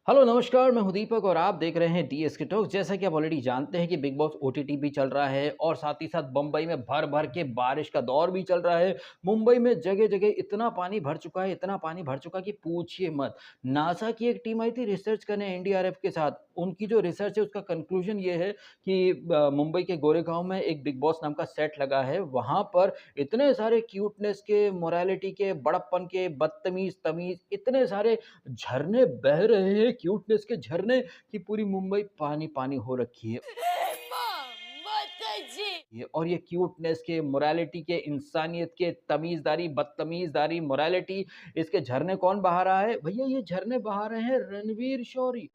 Hello नमस्कार, मैं हूं दीपक और आप देख रहे हैं डीएसके टॉक्स। जैसा कि आप ऑलरेडी जानते हैं कि बिग बॉस ओटीटी भी चल रहा है और साथ ही साथ बम्बई में भर भर के बारिश का दौर भी चल रहा है। मुंबई में जगह जगह इतना पानी भर चुका है, इतना पानी भर चुका है कि पूछिए मत। नासा की एक टीम आई थी रिसर्च करने एनडीआरएफ के साथ। उनकी जो रिसर्च है उसका कंक्लूजन ये है कि मुंबई के गोरेगांव में एक बिग बॉस नाम का सेट लगा है। वहां पर इतने सारे क्यूटनेस के, मोरालिटी के, बड़प्पन के, बदतमीज तमीज इतने सारे झरने बह रहे हैं, क्यूटनेस के झरने, कि पूरी मुंबई पानी पानी हो रखी है। और ये क्यूटनेस के, मोरालिटी के, इंसानियत के, तमीजदारी, बदतमीजदारी, मोरालिटी, इसके झरने कौन बहा रहा है भैया? ये झरने बहा रहे हैं रणवीर शौरी।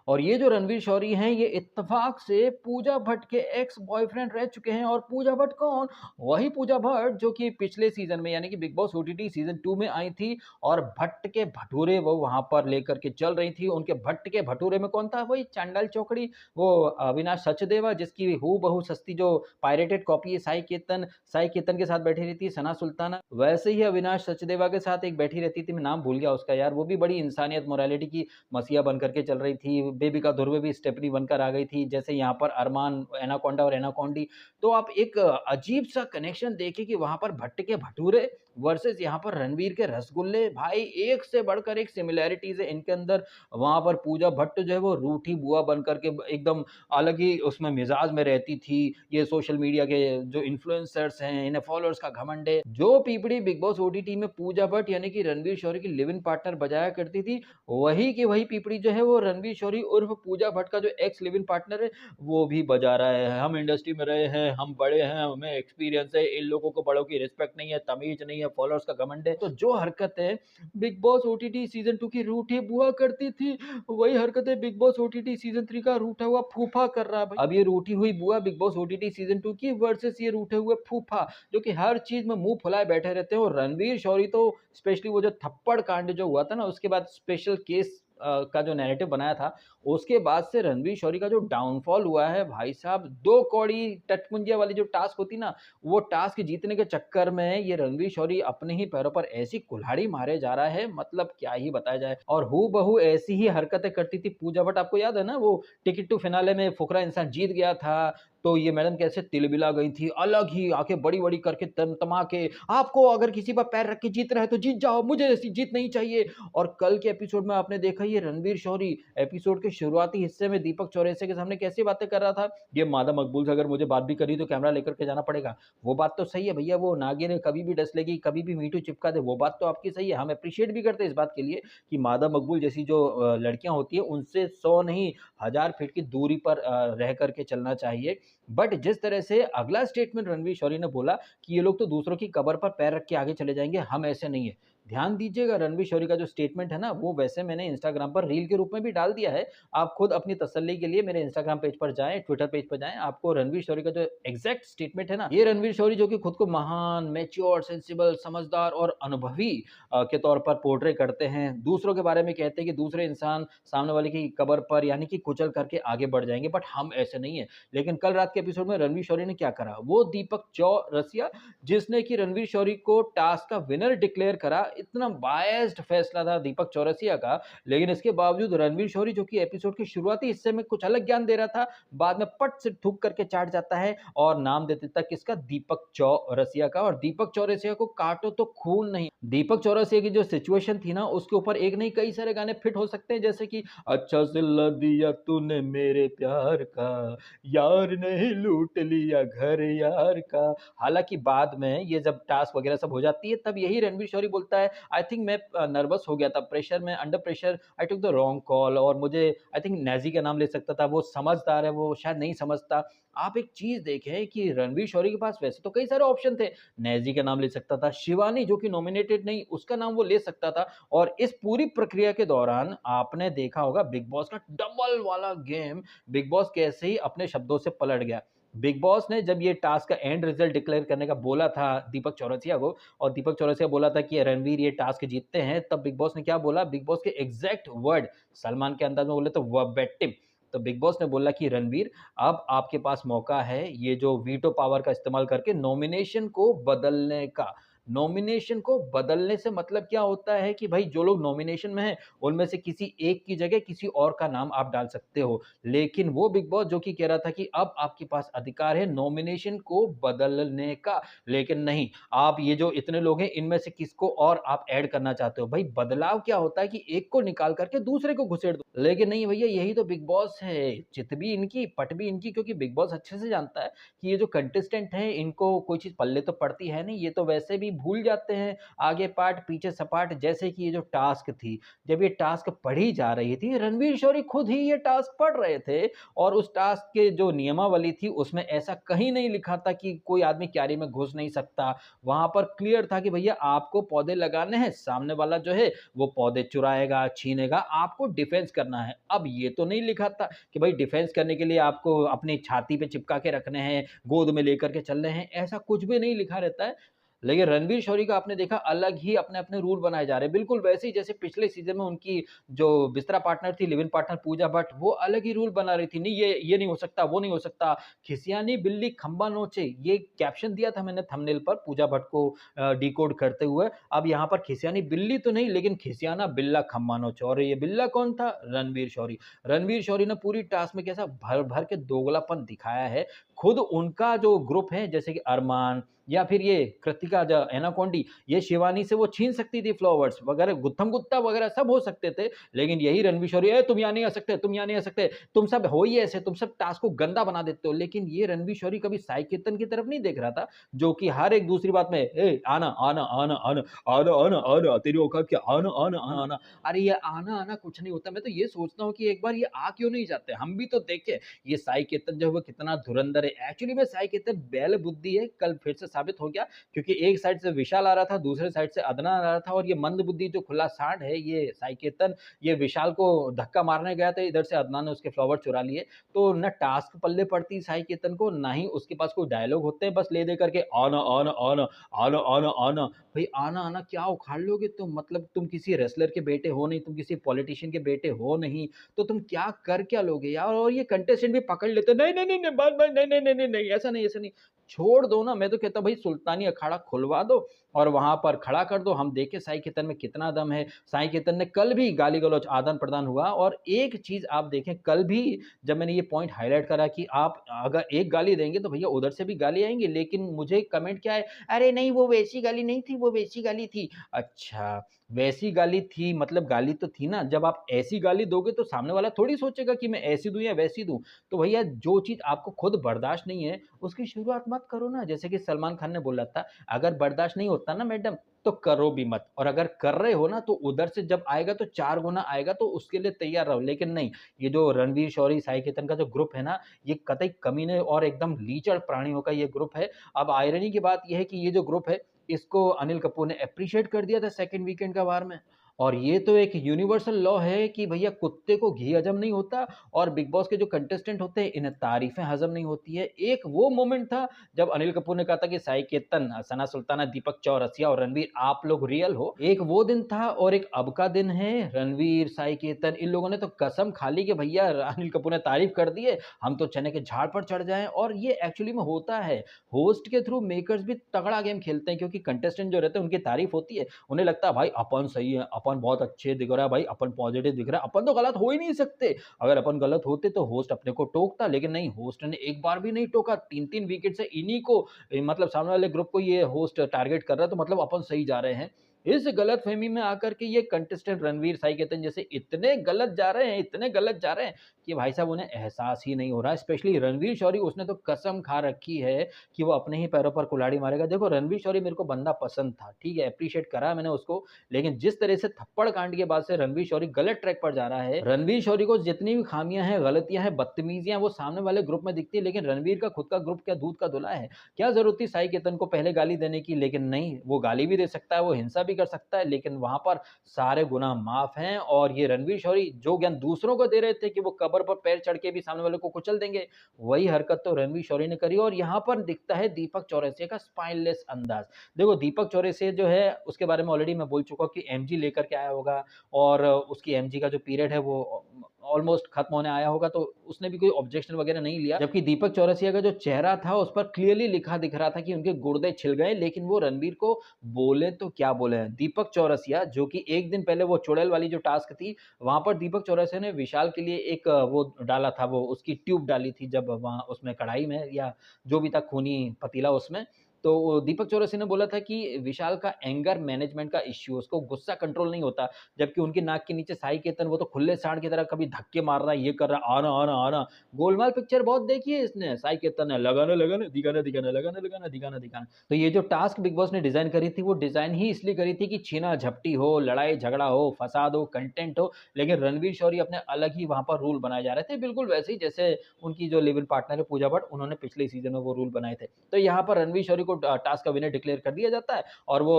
और ये जो रणवीर शौरी हैं, ये इत्तेफाक से पूजा भट्ट के एक्स बॉयफ्रेंड रह चुके हैं। और पूजा भट्ट कौन? वही पूजा भट्ट जो कि पिछले सीजन में यानी कि बिग बॉस ओटीटी सीजन 2 में आई थी और भट्ट के भटूरे वो वहां पर लेकर के चल रही थी। उनके भट्ट के भटूरे में कौन था? वही चांडाल चौकड़ी, वो अविनाश सचदेवा, जिसकी हूबहू सस्ती जो पायरेटेड कॉपी है साई केतन के साथ बैठी रहती है सना सुल्ताना, वैसे ही अविनाश सचदेवा के साथ एक बैठी रहती थी, मैं नाम भूल गया उसका यार। वो भी बड़ी इंसानियत मोरालिटी की मसीहा बन करके चल रही थी। बेबिका धुर्वे भी स्टेपनी बनकर आ गई थी, जैसे यहाँ पर अरमान एनाकोंडा और एनाकोंडी। तो आप एक अजीब सा कनेक्शन देखिए कि वहां पर भट्ट के भटूरे वर्सेस यहाँ पर रणवीर के रसगुल्ले। भाई एक से बढ़कर एक सिमिलैरिटीज है इनके अंदर। वहां पर पूजा भट्ट जो है वो रूठी बुआ बन करके एकदम अलग ही उसमें मिजाज में रहती थी। ये सोशल मीडिया के जो इन्फ्लुएंसर्स हैं, इन्हें फॉलोअर्स का घमंड है। जो पीपड़ी बिग बॉस ओटीटी में पूजा भट्ट यानी कि रणवीर शौरी की लिव इन पार्टनर बजाया करती थी, वही की वही पीपड़ी जो है वो रणवीर शौरी उर्फ पूजा भट्ट का जो एक्स लिव इन पार्टनर है वो भी बजा रहा है। हम इंडस्ट्री में रहे हैं, हम बड़े हैं, हमें एक्सपीरियंस है, इन लोगों को बड़ों की रिस्पेक्ट नहीं है, तमीज नहीं है, फॉलोअर्स का घमंड है। तो जो हरकतें बिग बॉस ओटीटी सीजन 2 की रूठी बुआ करती थी, वही हरकतें बिग बॉस ओटीटी सीजन 3 का रूठा हुआ फूफा कर रहा है भाई। अब ये रूठी हुई बुआ बिग बॉस ओटीटी सीजन 2 की वर्सेस ये रूठे हुए फूफा, जो कि हर चीज में मुंह फुलाए बैठे रहते हैं। और रणवीर शौरी तो स्पेशली वो जो थप्पड़ कांड जो हुआ था ना, उसके बाद स्पेशल केस का जो नैरेटिव बनाया था, उसके बाद से रणवीर शौरी का जो डाउनफॉल हुआ है भाई साहब। 2 कौड़ी टटपुंजिया वाली जो टास्क होती ना, वो टास्क जीतने के चक्कर में ये रणवीर शौरी अपने ही पैरों पर ऐसी कुल्हाड़ी मारे जा रहा है, मतलब क्या ही बताया जाए। और हूबहू ऐसी ही हरकतें करती थी पूजा भट्ट। आपको याद है ना वो टिकट टू फिनाले में फुकरा इंसान जीत गया था, तो ये मैडम कैसे तिलबिला गई थी, अलग ही आंखें बड़ी बड़ी करके तमतमा के, आपको अगर किसी पर पैर रख के जीत रहा है तो जीत जाओ, मुझे ऐसी जीत नहीं चाहिए। और कल के एपिसोड में आपने देखा ये रणवीर शौरी एपिसोड के शुरुआती हिस्से में दीपक चौरसिया के सामने कैसी बातें कर रहा था। ये मादा मकबूल से अगर मुझे बात भी करी तो कैमरा लेकर के जाना पड़ेगा। वो बात तो सही है भैया, वो नागिन कभी भी डस लेगी, कभी भी मीटू चिपका दे, वो बात तो आपकी सही है। हम अप्रिशिएट भी करते हैं इस बात के लिए कि मादा मकबूल जैसी जो लड़कियां होती है उनसे 100 नहीं 1000 फीट की दूरी पर रह करके चलना चाहिए। बट जिस तरह से अगला स्टेटमेंट रणवीर शौरी ने बोला कि ये लोग तो दूसरों की कबर पर पैर रख के आगे चले जाएंगे, हम ऐसे नहीं है। ध्यान दीजिएगा, रणवीर शौरी का जो स्टेटमेंट है ना, वो वैसे मैंने इंस्टाग्राम पर रील के रूप में भी डाल दिया है। आप खुद अपनी तसल्ली के लिए मेरे इंस्टाग्राम पेज पर जाएं, ट्विटर पेज पर जाएं, आपको रणवीर शौरी का जो एग्जैक्ट स्टेटमेंट है ना, ये रणवीर शौरी जो कि खुद को महान, मैच्योर, सेंसिबल, समझदार और अनुभवी के तौर पर पोर्ट्रे करते हैं, दूसरों के बारे में कहते हैं कि दूसरे इंसान सामने वाले की कबर पर यानी कि कुचल करके आगे बढ़ जाएंगे, बट हम ऐसे नहीं है। लेकिन कल रात के एपिसोड में रणवीर शौरी ने क्या करा? वो दीपक चौरसिया, जिसने कि रणवीर शौरी को टास्क का विनर डिक्लेयर करा, इतना बायस्ड फैसला था दीपक चौरसिया का। लेकिन इसके बावजूद रणवीर शौरी जो कि एपिसोड के शुरुआती हिस्से में कुछ अलग ज्ञान दे रहा था, बाद में पट से थूक करके चाट जाता है और नाम दे देता किसका? दीपक चौरसिया का। और दीपक चौरसिया को काटो तो खून नहीं। दीपक चौरसिया की जो सिचुएशन थी ना, उसके ऊपर एक नहीं कई सारे गाने फिट हो सकते हैं, जैसे कि अच्छा सिला दिया तूने मेरे प्यार का, यार ने लूट लिया घर यार का। हालांकि बाद में ये जब टास्क वगैरह सब हो जाती है, तब यही रणवीर शौरी बोलता है, आई थिंक मैं नर्वस हो गया था, प्रेशर में, under pressure I took the wrong call, और मुझे आई थिंक नैजी का नाम ले सकता था, वो समझदार है, वो शायद नहीं समझता। आप एक चीज देखें कि रणवीर शौरी के पास वैसे तो कई सारे ऑप्शन थे। नैजी का नाम ले सकता था, शिवानी जो कि नॉमिनेटेड नहीं, उसका नाम वो ले सकता था। और इस पूरी प्रक्रिया के दौरान आपने देखा होगा बिग बॉस का डबल वाला गेम, बिग बॉस कैसे ही अपने शब्दों से पलट गया। बिग बॉस ने जब ये टास्क का एंड रिजल्ट डिक्लेयर करने का बोला था दीपक चौरसिया को, और दीपक चौरसिया बोला था कि रणवीर ये टास्क जीतते हैं, तब बिग बॉस ने क्या बोला? बिग बॉस के एग्जैक्ट वर्ड सलमान के अंदाज में बोले तो वर्बेटिम। तो बिग बॉस ने बोला कि रणवीर, अब आपके पास मौका है ये जो वीटो पावर का इस्तेमाल करके नॉमिनेशन को बदलने का। नॉमिनेशन को बदलने से मतलब क्या होता है कि भाई जो लोग नॉमिनेशन में हैं, उनमें से किसी एक की जगह किसी और का नाम आप डाल सकते हो। लेकिन वो बिग बॉस जो कि कह रहा था कि अब आपके पास अधिकार है नॉमिनेशन को बदलने का, लेकिन नहीं, आप ये जो इतने लोग हैं इनमें से किसको और आप ऐड करना चाहते हो। भाई बदलाव क्या होता है कि एक को निकाल करके दूसरे को घुसेड़ दो, लेकिन नहीं भैया, यही तो बिग बॉस है। चित भी इनकी, पट भी इनकी, क्योंकि बिग बॉस अच्छे से जानता है कि ये जो कंटेस्टेंट हैं इनको कोई चीज़ पल्ले तो पड़ती है नहीं, ये तो वैसे भी भूल जाते हैं आगे पाठ पीछे सपाट। जैसे कि ये जो टास्क थी, जब ये टास्क पढ़ी जा रही थी, रणवीर शौरी खुद ही ये टास्क पढ़ रहे थे और उस टास्क के जो नियमावली थी उसमें ऐसा कहीं नहीं लिखा था कि कोई आदमी क्यारी में घुस नहीं सकता। वहां पर क्लियर था कि भैया आपको पौधे लगाने हैं, सामने वाला जो है वो पौधे चुराएगा, छीनेगा, आपको डिफेंस करना है। अब ये तो नहीं लिखा था कि भाई डिफेंस करने के लिए आपको अपनी छाती पे चिपका के रखने हैं, गोद में लेकर के चल रहे हैं, ऐसा कुछ भी नहीं लिखा रहता है। लेकिन रणवीर शौरी का आपने देखा अलग ही अपने-अपने रूल बनाए जा रहे हैं। बिल्कुल वैसे ही जैसे पिछले सीज़न में उनकी जो बिस्तरा पार्टनर थी, live in partner Pooja Bhatt, वो अलग ही रूल बना रही थी। नहीं ये नहीं हो सकता, वो नहीं हो सकता। खिसियानी बिल्ली खंबा नोचे, ये कैप्शन दिया था मैंने थंबनेल पर पूजा भट्ट को डिकोड करते हुए। अब यहाँ पर खिसियानी बिल्ली तो नहीं, लेकिन खिसियाना बिल्ला खंबा नोचे, और ये बिल्ला कौन था? रणवीर शौरी। रणवीर शौरी ने पूरी टास्क में कैसा भर-भर के दोगलापन दिखाया है। खुद उनका जो ग्रुप है जैसे कि अरमान या फिर ये कृतिका ज एनाकोंडी, ये शिवानी से वो छीन सकती थी फ्लावर्स वगैरह, गुत्थम गुत्ता वगैरह सब हो सकते थे। लेकिन यही रणवीर शौरी, "ए तुम यहाँ नहीं आ सकते, तुम यहाँ नहीं आ सकते, तुम सब हो ही ऐसे, तुम सब टास्क को गंदा बना देते हो।" लेकिन ये रणवीर शौरी कभी साई कीर्तन की तरफ नहीं देख रहा था, जो कि हर एक दूसरी बात में, "ए आना, आना, आना, आना, आना, आना, आना, तेरी औकात क्या? आना, आना, आना।" अरे ये आना-आना कुछ नहीं होता। मैं तो ये सोचता हूँ कि एक बार ये आ क्यों नहीं जाते? हम भी तो देखें, ये साई केतन जो है वो कितना धुरंधर है। एक्चुअली में साई केतन बैल बुद्धि है, कल फिर से साबित हो गया, क्योंकि एक साइड से विशाल आ रहा था, दूसरे साइड से अदनान आ रहा था, और ये मंद बुद्धि जो खुला सांड है ये साई केतन, ये विशाल को धक्का मारने गया था, इधर से अदनान ने उसके फ्लावर चुरा लिए। तो ना टास्क पल्ले पड़ती साई केतन को, ना ही उसके पास कोई डायलॉग होते हैं, बस ले दे करके आना, आना, आना, आना, आना, आना। भाई आना-आना क्या उखाड़ लोगे तुम? मतलब तुम किसी रेसलर के बेटे हो नहीं, तुम किसी पॉलिटिशियन के बेटे हो नहीं, तो तुम क्या कर क्या लोगे यार? और ये कंटेस्टेंट भी पकड़ लेते, नहीं, नहीं, नहीं, नहीं, बस, बस, नहीं, नहीं, नहीं, नहीं, नहीं, ऐसा नहीं, ऐसा नहीं। छोड़ दो ना, मैं तो कहता हूँ भाई सुल्तानी अखाड़ा खुलवा दो और वहाँ पर खड़ा कर दो, हम देखें साई केतन में कितना दम है। साई केतन ने कल भी गाली-गलौच आदान-प्रदान हुआ, और एक चीज़ आप देखें कल भी जब मैंने ये पॉइंट हाइलाइट करा कि आप अगर एक गाली देंगे तो भैया उधर से भी गाली आएँगी, लेकिन मुझे कमेंट क्या है, "अरे नहीं वो वैसी गाली नहीं थी, वो वैसी गाली थी।" अच्छा, वैसी गाली थी मतलब गाली तो थी ना, जब आप ऐसी गाली दोगे तो सामने वाला थोड़ी सोचेगा कि मैं ऐसी दूँ या वैसी दूँ। तो भैया जो चीज़ आपको खुद बर्दाश्त नहीं है, उसकी शुरुआत मत करो ना। जैसे कि सलमान खान ने बोला था, "अगर बर्दाश्त नहीं होता ना मैडम, तो करो भी मत, और अगर कर रहे हो ना तो उधर से जब आएगा तो 4 गुना आएगा, तो उसके लिए तैयार रहो।" लेकिन नहीं, ये जो रणवीर शौरी, साई केतन का जो ग्रुप है ना, ये कतई कमीने और एकदम लीचड़ प्राणियों का ये ग्रुप है। अब आयरनी की बात ये है कि ये जो ग्रुप है, इसको अनिल कपूर ने एप्रिशिएट कर दिया था सेकंड वीकेंड का वार में। और ये तो एक यूनिवर्सल लॉ है कि भैया कुत्ते को घी हज़म नहीं होता, और बिग बॉस के जो कंटेस्टेंट होते हैं, इन्हें तारीफ़ें हज़म नहीं होती है। एक वो मोमेंट था जब अनिल कपूर ने कहा था कि साई केतन, सना सुल्ताना, दीपक चौरसिया और रणवीर आप लोग रियल हो। एक वो दिन था और एक अब का दिन है। रणवीर, साई केतन इन लोगों ने तो कसम खा ली कि भैया अनिल कपूर ने तारीफ़ कर दी है, हम तो चने के झाड़ पर चढ़ जाएँ, और ये एक्चुअली में होता है। होस्ट के थ्रू मेकर्स भी तगड़ा गेम खेलते हैं, क्योंकि कंटेस्टेंट जो रहते हैं उनकी तारीफ़ होती है। उन्हें लगता है भाई अपन सही है, अपन बहुत अच्छे दिख रहा है भाई, अपन पॉजिटिव दिख रहा है, अपन तो गलत हो ही नहीं सकते। अगर अपन गलत होते तो होस्ट अपने को टोकता, लेकिन नहीं, होस्ट ने एक बार भी नहीं टोका। 3-3 विकेट से इन्हीं को मतलब सामने वाले ग्रुप को ये होस्ट टारगेट कर रहा है, तो मतलब अपन सही जा रहे हैं। इस गलतफ़हमी में आकर के ये कंटेस्टेंट रणवीर, साई केतन जैसे इतने गलत जा रहे हैं, इतने गलत जा रहे हैं कि भाई साहब उन्हें एहसास ही नहीं हो रहा है। स्पेशली रणवीर शौरी, उसने तो कसम खा रखी है कि वो अपने ही पैरों पर कुल्हाड़ी मारेगा। देखो रणवीर शौरी मेरे को बंदा पसंद था, ठीक है, एप्रिशिएट करा मैंने उसको, लेकिन जिस तरह से थप्पड़ कांड के बाद से रणवीर शौरी गलत ट्रैक पर जा रहा है। रणवीर शौरी को जितनी भी खामियाँ हैं, गलतियाँ हैं, बदतमीज़ियाँ वो सामने वाले ग्रुप में दिखती है, लेकिन रणवीर का खुद का ग्रुप क्या दूध का धुला है? क्या ज़रूरत थी साई केतन को पहले गाली देने की? लेकिन नहीं, वो गाली भी दे सकता है, वो हिंसा भी कर सकता है, लेकिन वहाँ पर सारे गुनाह माफ़ हैं। और ये रणवीर शौरी जो ज्ञान दूसरों को दे रहे थे कि वो कब्र पर पैर चढ़ के भी सामने वाले को कुचल देंगे, वही हरकत तो रणवीर शौरी ने करी, और यहाँ पर दिखता है दीपक चौरसिया का स्पाइनलेस अंदाज़। देखो दीपक चौरसिया जो है उसके बारे में ऑलरेडी मैं बोल चुका हूँ कि एमजी लेकर के आया होगा, और उसकी एमजी का जो पीरियड है वो ऑलमोस्ट खत्म होने आया होगा, तो उसने भी कोई ऑब्जेक्शन वगैरह नहीं लिया। जबकि दीपक चौरसिया का जो चेहरा था उस पर क्लियरली लिखा दिख रहा था कि उनके गुर्दे छिल गए, लेकिन वो रणवीर को बोले तो क्या बोले हैं। दीपक चौरसिया जो कि एक दिन पहले वो चुड़ैल वाली जो टास्क थी, वहां पर दीपक चौरसिया ने विशाल के लिए एक वो डाला था, वो उसकी ट्यूब डाली थी जब वहां उसमें कढ़ाई में या जो भी था खूनी पतीला उसमें। तो दीपक चौरसिया ने बोला था कि विशाल का एंगर मैनेजमेंट का इश्यू, उसको गुस्सा कंट्रोल नहीं होता। जबकि उनकी नाक के नीचे साई केतन वो तो खुले सांड की तरह कभी धक्के मार रहा है, ये कर रहा है, आना आना आना। गोलमाल पिक्चर बहुत देखी है इसने, साई केतन ने लगाना लगाना दिखाना दिखाना लगाना लगाना दिखाना दिखाना। तो ये जो टास्क बिग बॉस ने डिजाइन करी थी, वो डिजाइन ही इसलिए करी थी कि छीना झपटी हो, लड़ाई झगड़ा हो, फसाद हो, कंटेंट हो, लेकिन रणवीर शौरी अपने अलग ही वहां पर रूल बनाए जा रहे थे, बिल्कुल वैसे ही जैसे उनकी जो लिव इन पार्टनर है पूजा भट्ट, उन्होंने पिछले सीजन में वो रूल बनाए थे। तो यहाँ पर रणवीर शौरी को टास्क का विनर डिक्लेयर कर दिया जाता है, और वो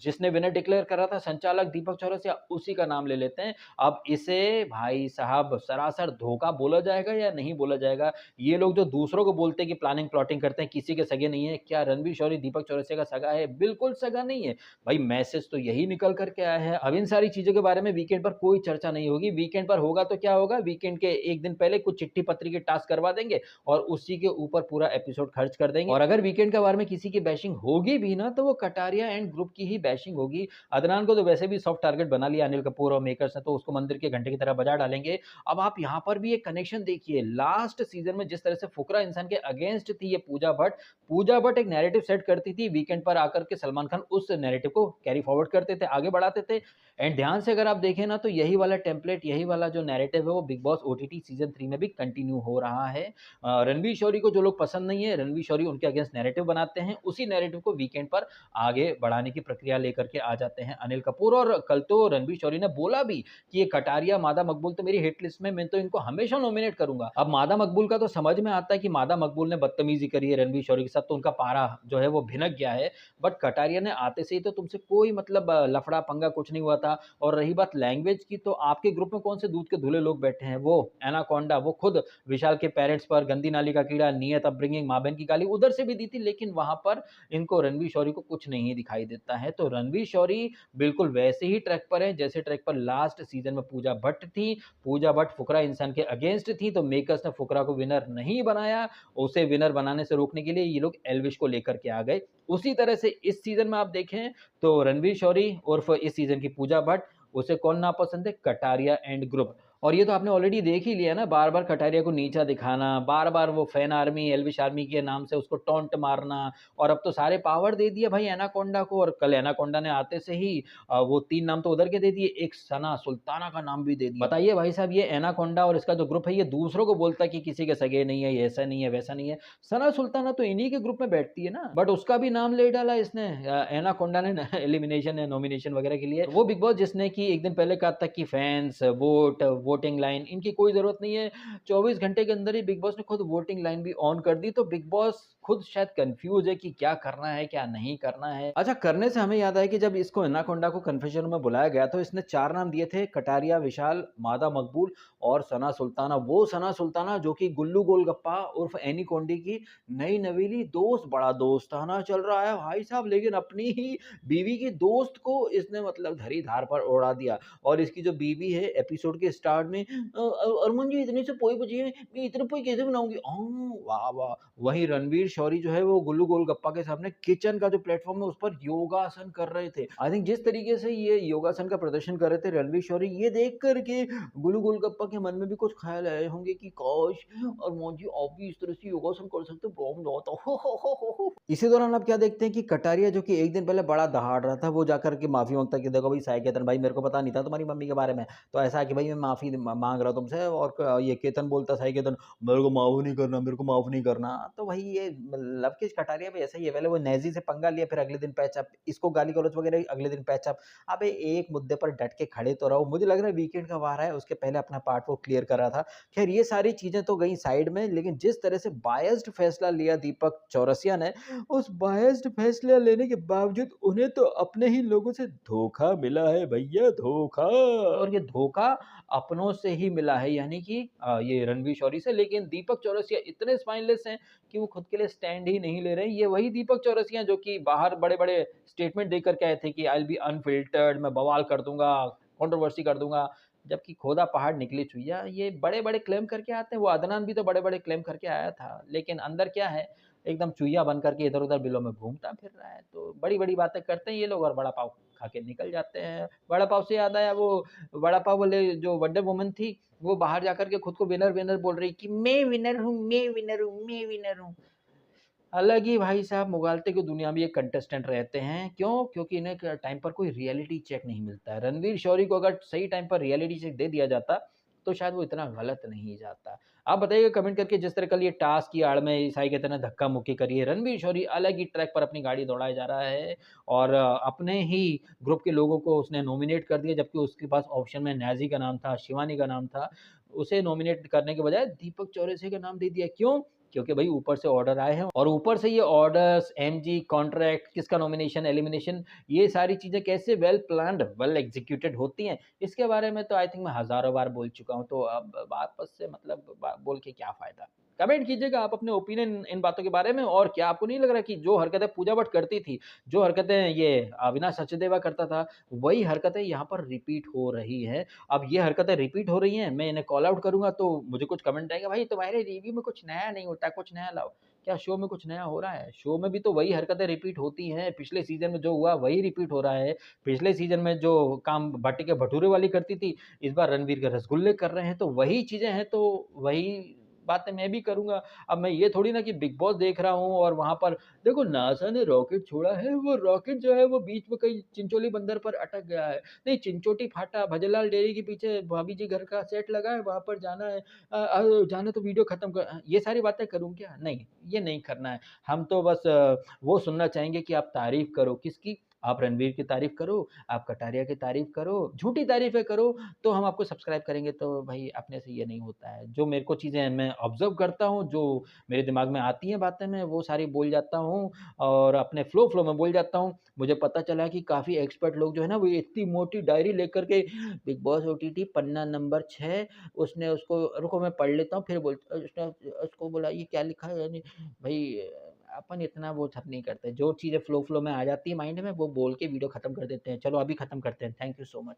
जिसने विनर डिक्लेयर करा था संचालक दीपक चौरसिया, उसी का नाम ले लेते हैं। अब इसे भाई साहब सरासर धोखा बोला जाएगा या नहीं बोला जाएगा? ये लोग जो दूसरों को बोलते हैं कि प्लानिंग प्लॉटिंग करते हैं, किसी के सगे नहीं है, क्या रणवीर शौरी दीपक चौरसिया का सगा है? बिल्कुल सगा नहीं है भाई, मैसेज तो यही निकल करके आया है। अब इन सारी चीजों के बारे में वीकेंड पर कोई चर्चा नहीं होगी। वीकेंड पर होगा तो क्या होगा, वीकेंड के एक दिन पहले कुछ चिट्ठी पत्री के टास्क करवा देंगे और उसी के ऊपर पूरा एपिसोड खर्च कर देंगे। और अगर वीकेंड के बारे में किसी की बैशिंग होगी भी ना, तो वो कटारिया एंड ग्रुप की ही बैशिंग होगी। अदनान को तो वैसे भी सॉफ्ट टारगेट बना लिया अनिल कपूर और मेकर्स ने, तो उसको मंदिर के घंटे की तरह बजा डालेंगे। अब आप यहाँ पर भी एक कनेक्शन देखिए, लास्ट सीजन में जिस तरह से फुकरा इंसान के अगेंस्ट थी ये पूजा भट्ट एक नैरेटिव सेट करती थी, वीकेंड पर आकर के सलमान खान उस नैरेटिव को कैरी फॉरवर्ड करते थे, आगे बढ़ाते थे। एंड ध्यान से अगर आप देखें ना, तो यही वाला टेम्पलेट, यही वाला जो नैरेटिव है, वो बिग बॉस ओटीटी सीजन 3 में भी कंटिन्यू हो रहा है। रणवीर शौरी को जो लोग पसंद नहीं है, रणवीर शौरी उनके अगेंस्ट नैरेटिव बनाते हैं, उसी नैरेटिव को वीकेंड पर आगे बढ़ाने की प्रक्रिया लेकर के आ जाते हैं अनिल कपूर। और कल तो रणवीर शौरी ने बोला भी कि ये कटारिया, मादा मकबूल तो मेरी हिट लिस्ट में, मैं तो इनको हमेशा नॉमिनेट करूंगा। अब मादा मकबूल का तो समझ में आता है कि मादा मकबूल ने बदतमीजी करी है रणवीर शौरी के साथ, तो उनका पारा जो है वो भिनक गया है। बट कटारिया ने आते से ही तो तुमसे कोई मतलब लफड़ा पंगा कुछ नहीं हुआ था। और रही बात लैंग्वेज की, तो आपके ग्रुप में कौन से दूध के धुले लोग बैठे हैं? वो एनाकोंडा, वो खुद विशाल के पेरेंट्स पर गंदी नाली का कीड़ा, नियत अपब्रिंगिंग, माँ बहन की गाली उधर से भी दी थी, लेकिन वहां पर इनको रणवीर शौरी को कुछ नहीं दिखाई देता है। तो रणवीर शौरी बिल्कुल वैसे ही ट्रैक पर है जैसे ट्रैक पर लास्ट सीजन में पूजा भट्ट थी। पूजा भट्ट फुकरा इंसान के अगेंस्ट थी, तो मेकर्स ने फुकरा को विनर नहीं बनाया, उसे विनर बनाने से रोकने के लिए ये लोग एल्विश को लेकर के आ गए। उसी तरह से इस सीजन में आप देखें तो रणवीर शौरी उर्फ इस सीजन की पूजा भट्ट, उसे कौन नापसंद है? Kataria and group. और ये तो आपने ऑलरेडी देख ही लिया ना, बार-बार कटारिया को नीचा दिखाना, बार-बार वो फैन आर्मी, एल्विश आर्मी के नाम से उसको टॉन्ट मारना, और अब तो सारे पावर दे दिए भाई एनाकोंडा को। और कल एनाकोंडा ने आते से ही वो 3 नाम तो उधर के दे दिए, एक सना सुल्ताना का नाम भी दे दिया। बताइए भाई साहब, ये एनाकोंडा और इसका जो ग्रुप है, ये दूसरों को बोलता है कि किसी के सगे नहीं है, ये ऐसा नहीं है, वैसा नहीं है। सना सुल्ताना तो इन्हीं के ग्रुप में बैठती है ना, बट उसका भी नाम ले डाला इसने एनाकोंडा ने एलिमिनेशन या नॉमिनेशन वगैरह के लिए। वो बिग बॉस जिसने कि एक दिन पहले कहा था कि फैंस वोट, वोटिंग लाइन इनकी कोई जरूरत नहीं है, 24 घंटे के अंदर ही बिग बॉस ने खुद वोटिंग लाइन भी ऑन कर दी। तो बिग बॉस खुद शायद कंफ्यूज है कि क्या करना है क्या नहीं करना है। अच्छा, करने से हमें याद आया कि जब इसको एनाकोंडा को कन्फेशन में बुलाया गया तो इसने 4 नाम दिए थे, कटारिया, विशाल, मादा मकबूल और सना सुल्ताना। वो सना सुल्ताना जो कि गुल्लू गोलगप्पा उर्फ एनीकोंडी की नई नवेली दोस्त, बड़ा दोस्ताना चल रहा है भाई साहब, लेकिन अपनी ही बीवी की दोस्त को इसने मतलब धरी धार पर उड़ा दिया। और इसकी जो बीवी है एपिसोड के स्टार्ट में अरमान जी इतने से पोई बची है, मैं इतने पोई कैसे बनाऊंगी? वाह वाह। वहीं रणवीर शौरी जो है वो गुल्लू गोलगप्पा के सामने किचन का जो प्लेटफॉर्म है उस पर योगासन कर रहे थे। आई थिंक जिस तरीके से ये योगासन का प्रदर्शन कर रहे थे रणवीर शौरी, ये देख करके गुल्लू गोलगप्पा के मन में भी कुछ ख्याल आए होंगे कि काश अरमान जी आप भी इस तरह से योगासन कर सकते, प्रॉब्लम ना होता हो। इसी दौरान आप क्या देखते हैं कि कटारिया जो कि एक दिन पहले बड़ा दहाड़ रहा था, वो जाकर के माफी मांगता कि देखो भाई साई केतन भाई, मेरे को पता नहीं था तुम्हारी मम्मी के बारे में, तो ऐसा है कि भाई मैं माफी मांग रहा हूं तुमसे। और ये केतन बोलता, साई केतन, मेरे को माफ नहीं करना, मेरे को माफ नहीं करना। तो भाई ये लवकेश कटारिया भी ऐसा ही है, पहले वो नेजी से पंगा लिया, फिर अगले दिन पैचअप, इसको गाली गलौज वगैरह, अगले दिन पैचअप। अबे एक मुद्दे पर डट के खड़े तो रहो। मुझे लग रहा है वीकेंड का वार है, उसके पहले अपना पार्ट वो क्लियर कर रहा था। खैर ये सारी चीजें तो गई साइड में, लेकिन जिस तरह से बायस्ड फैसला लिया दीपक चौरसिया ने, उस बायस्ड फैसला लेने के बावजूद उन्हें तो अपने ही लोगों से धोखा मिला है भैया, धोखा। और ये धोखा अपनों से ही मिला है, यानी कि ये रणवीर शौरी से। लेकिन दीपक चौरसिया इतने स्पाइनलेस हैं कि वो खुद के लिए स्टैंड ही नहीं ले रहे। ये वही दीपक चौरसिया जो कि बाहर बड़े बड़े स्टेटमेंट देकर के आए थे कि आई विल बी अनफिल्टर्ड, मैं बवाल कर दूंगा, कंट्रोवर्सी कर दूंगा। जबकि खोदा पहाड़ निकली चुईया, ये बड़े-बड़े क्लेम करके आते हैं। वो अदनान भी तो बड़े-बड़े क्लेम करके आया था, लेकिन अंदर क्या है, एकदम चुईया बन कर के इधर-उधर बिलों में घूमता फिर रहा है। तो बड़ी-बड़ी बातें करते हैं ये लोग और वड़ा पाव खा के निकल जाते हैं। वड़ा पाव से याद आया, वो वड़ा पाव वाले जो वंडर वुमन थी, वो बाहर जाकर के खुद को विनर विनर बोल रही कि मैं विनर हूँ, मैं विनर हूँ, मैं विनर हूँ। अलग ही भाई साहब मुगालते की दुनिया में ये कंटेस्टेंट रहते हैं। क्यों? क्योंकि इन्हें टाइम पर कोई रियलिटी चेक नहीं मिलता है। रणवीर शौरी को अगर सही टाइम पर रियलिटी चेक दे दिया जाता, तो शायद वो इतना गलत नहीं जाता। आप बताइएगा कमेंट करके, जिस तरह कल ये टास्क की आड़ में ईसाई की तरह धक्का-मुक्की करी है, रणवीर शौरी अलग ही ट्रैक पर अपनी गाड़ी दौड़ाए जा रहा है और अपने ही ग्रुप के लोगों को उसने नॉमिनेट कर दिया, जबकि उसके पास ऑप्शन में न्याज़ी का नाम था, शिवानी का नाम था। उसे नॉमिनेट करने के बजाय दीपक चौरसिया का नाम दे दिया। क्यों? क्योंकि भाई ऊपर से ऑर्डर आए हैं और ऊपर से ये ऑर्डर्स, एमजी, कॉन्ट्रैक्ट, किसका नॉमिनेशन, एलिमिनेशन, ये सारी चीज़ें कैसे वेल प्लान्ड, वेल एग्ज़ीक्यूटेड होती हैं, इसके बारे में तो आई थिंक मैं हज़ारों बार बोल चुका हूँ। तो अब वापस से मतलब बोल के क्या फ़ायदा? कमेंट कीजिएगा आप अपने ओपिनियन इन बातों के बारे में। और क्या आपको नहीं लग रहा कि जो हरकतें पूजा भट्ट करती थी, जो हरकतें ये अविनाश सचदेवा करता था, वही हरकतें यहाँ पर रिपीट हो रही हैं। अब ये हरकतें रिपीट हो रही हैं, मैं इन्हें कॉल आउट करूँगा तो मुझे कुछ कमेंट आएगा, भाई तुम्हारे रिव्यू में कुछ नया नहीं होता, कुछ नया लाओ। क्या शो में कुछ नया हो रहा है? शो में भी तो वही हरकतें रिपीट होती हैं, पिछले सीज़न में जो हुआ वही रिपीट हो रहा है। पिछले सीज़न में जो काम भट्टी के भटूरे वाली करती थी, इस बार रणवीर के रसगुल्ले कर रहे हैं, तो वही चीज़ें हैं, तो वही बातें मैं भी करूँगा। अब मैं ये थोड़ी ना कि बिग बॉस देख रहा हूँ और वहाँ पर देखो नासा ने रॉकेट छोड़ा है, वो रॉकेट जो है वो बीच में कहीं चिंचोली बंदर पर अटक गया है। नहीं, चिंचोटी फाटा, भजनलाल डेयरी के पीछे भाभी जी घर का सेट लगा है, वहाँ पर जाना है। जाना तो वीडियो खत्म कर, ये सारी बातें करूँ क्या? नहीं, ये नहीं करना है। हम तो बस वो सुनना चाहेंगे कि आप तारीफ़ करो, किसकी? आप रणवीर की तारीफ़ करो, आप कटारिया की तारीफ़ करो, झूठी तारीफ़ें करो, तो हम आपको सब्सक्राइब करेंगे। तो भाई अपने से ये नहीं होता है। जो मेरे को चीज़ें मैं ऑब्ज़र्व करता हूँ, जो मेरे दिमाग में आती हैं बातें, मैं वो सारी बोल जाता हूँ और अपने फ्लो में बोल जाता हूँ। मुझे पता चला कि काफ़ी एक्सपर्ट लोग जो है ना, वो इतनी मोटी डायरी लेकर के बिग बॉस ओटीटी पन्ना नंबर 6, उसने उसको रुको मैं पढ़ लेता हूँ, फिर उसने उसको बोला ये क्या लिखा है, यानी भई अपन इतना वो सब नहीं करते। जो चीज़ें फ्लो में आ जाती है माइंड में, वो बोल के वीडियो खत्म कर देते हैं। चलो अभी खत्म करते हैं। Thank you so much.